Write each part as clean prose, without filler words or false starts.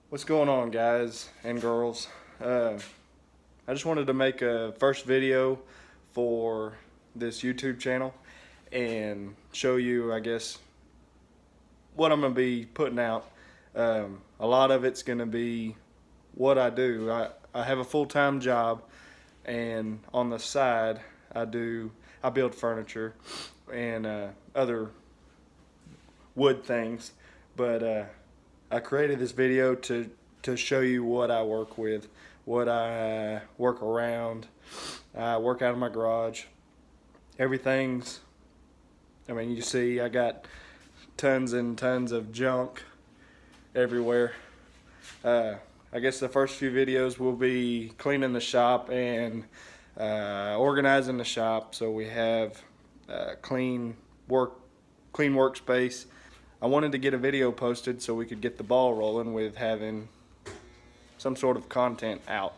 What's going on, guys and girls? I just wanted to make a first video for this YouTube channel and show you, I guess, what I'm going to be putting out. A lot of it's going to be what I do. I have a full-time job, and on the side I build furniture and other wood things, but I created this video to show you what I work with, what I work around. I work out of my garage. Everything's, I mean, you see I got tons and tons of junk everywhere. I guess the first few videos will be cleaning the shop and organizing the shop so we have clean workspace. I wanted to get a video posted so we could get the ball rolling with having some sort of content out.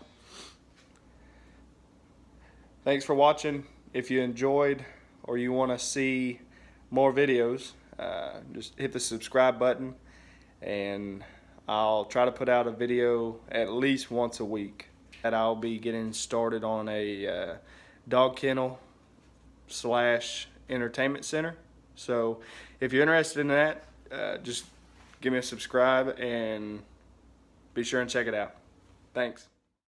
Thanks for watching. If you enjoyed or you want to see more videos, just hit the subscribe button, and I'll try to put out a video at least once a week. And I'll be getting started on a dog kennel / entertainment center. So if you're interested in that, just give me a subscribe and be sure and check it out. Thanks.